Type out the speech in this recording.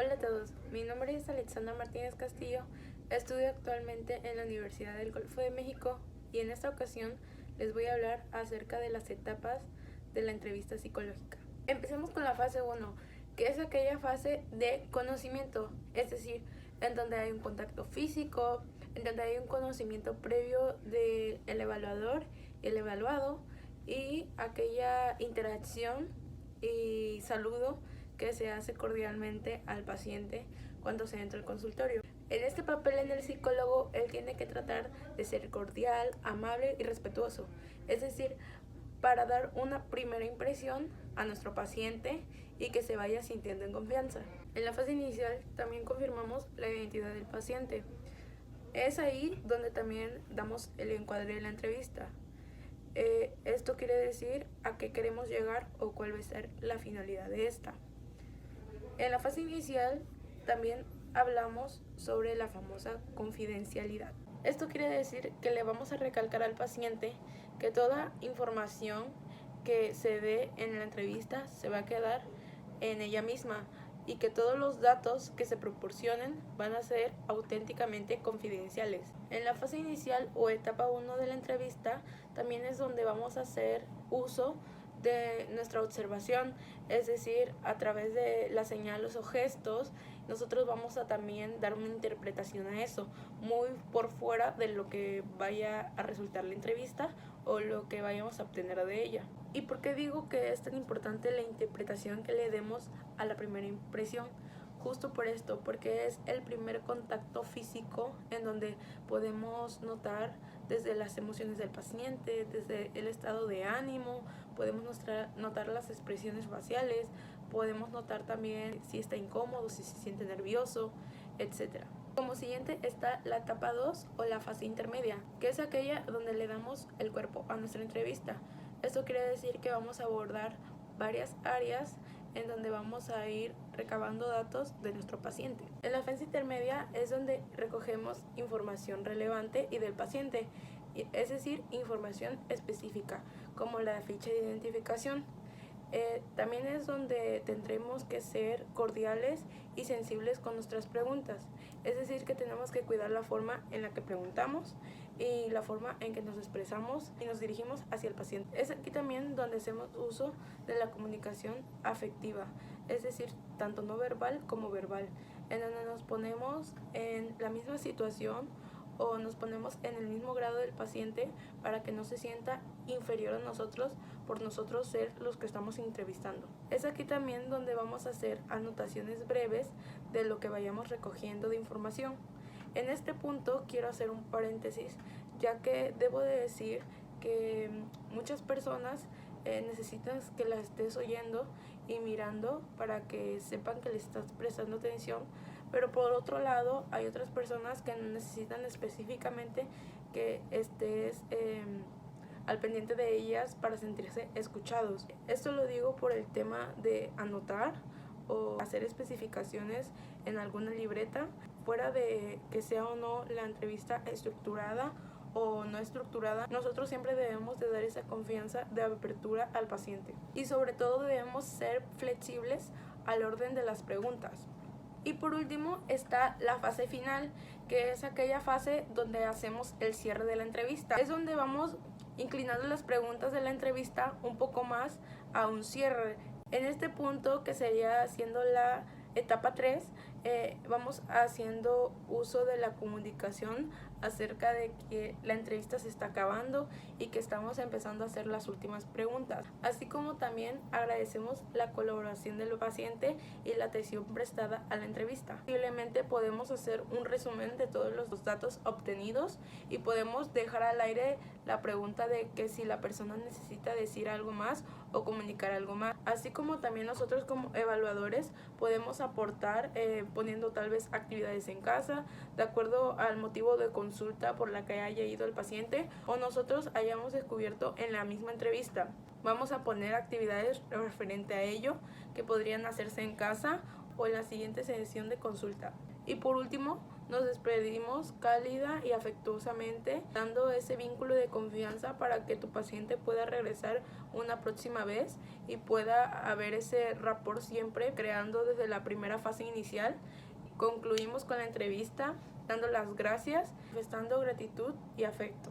Hola a todos, mi nombre es Alexandra Martínez Castillo, estudio actualmente en la Universidad del Golfo de México y en esta ocasión les voy a hablar acerca de las etapas de la entrevista psicológica. Empecemos con la fase 1, que es aquella fase de conocimiento, es decir, en donde hay un contacto físico, en donde hay un conocimiento previo del evaluador y el evaluado y aquella interacción y saludo que se hace cordialmente al paciente cuando se entra al consultorio. En este papel en el psicólogo, él tiene que tratar de ser cordial, amable y respetuoso, es decir, para dar una primera impresión a nuestro paciente y que se vaya sintiendo en confianza. En la fase inicial también confirmamos la identidad del paciente. Es ahí donde también damos el encuadre de la entrevista. Esto quiere decir a qué queremos llegar o cuál va a ser la finalidad de esta. En la fase inicial también hablamos sobre la famosa confidencialidad. Esto quiere decir que le vamos a recalcar al paciente que toda información que se dé en la entrevista se va a quedar en ella misma y que todos los datos que se proporcionen van a ser auténticamente confidenciales. En la fase inicial o etapa 1 de la entrevista también es donde vamos a hacer uso de nuestra observación, es decir, a través de las señales o gestos, nosotros vamos a también dar una interpretación a eso, muy por fuera de lo que vaya a resultar la entrevista o lo que vayamos a obtener de ella. ¿Y por qué digo que es tan importante la interpretación que le demos a la primera impresión? Justo por esto, porque es el primer contacto físico en donde podemos notar desde las emociones del paciente, desde el estado de ánimo, podemos notar las expresiones faciales, podemos notar también si está incómodo, si se siente nervioso, etc. Como siguiente está la etapa 2 o la fase intermedia, que es aquella donde le damos el cuerpo a nuestra entrevista. Esto quiere decir que vamos a abordar varias áreas en donde vamos a ir recabando datos de nuestro paciente. En la fase intermedia es donde recogemos información relevante y del paciente, es decir, información específica, como la ficha de identificación. También es donde tendremos que ser cordiales y sensibles con nuestras preguntas, es decir, que tenemos que cuidar la forma en la que preguntamos y la forma en que nos expresamos y nos dirigimos hacia el paciente. Es aquí también donde hacemos uso de la comunicación afectiva, es decir, tanto no verbal como verbal, en donde nos ponemos en la misma situación o nos ponemos en el mismo grado del paciente para que no se sienta inferior a nosotros por nosotros ser los que estamos entrevistando. Es aquí también donde vamos a hacer anotaciones breves de lo que vayamos recogiendo de información. En este punto quiero hacer un paréntesis, ya que debo de decir que muchas personas necesitan que las estés oyendo y mirando para que sepan que les estás prestando atención, pero por otro lado hay otras personas que necesitan específicamente que estés al pendiente de ellas para sentirse escuchados. Esto lo digo por el tema de anotar o hacer especificaciones en alguna libreta, fuera de que sea o no la entrevista estructurada o no estructurada, nosotros siempre debemos de dar esa confianza de apertura al paciente y sobre todo debemos ser flexibles al orden de las preguntas. Y por último está la fase final, que es aquella fase donde hacemos el cierre de la entrevista. Es donde vamos inclinando las preguntas de la entrevista un poco más a un cierre. En este punto, que sería haciendo la etapa 3, vamos haciendo uso de la comunicación acerca de que la entrevista se está acabando y que estamos empezando a hacer las últimas preguntas, así como también agradecemos la colaboración del paciente y la atención prestada a la entrevista. Posiblemente podemos hacer un resumen de todos los datos obtenidos y podemos dejar al aire la pregunta de que si la persona necesita decir algo más o comunicar algo más, así como también nosotros como evaluadores podemos aportar poniendo tal vez actividades en casa de acuerdo al motivo de consulta por la que haya ido el paciente o nosotros hayamos descubierto en la misma entrevista. Vamos a poner actividades referente a ello que podrían hacerse en casa o en la siguiente sesión de consulta. Y por último, nos despedimos cálida y afectuosamente, dando ese vínculo de confianza para que tu paciente pueda regresar una próxima vez y pueda haber ese rapport siempre creando desde la primera fase inicial. Concluimos con la entrevista dando las gracias, manifestando gratitud y afecto.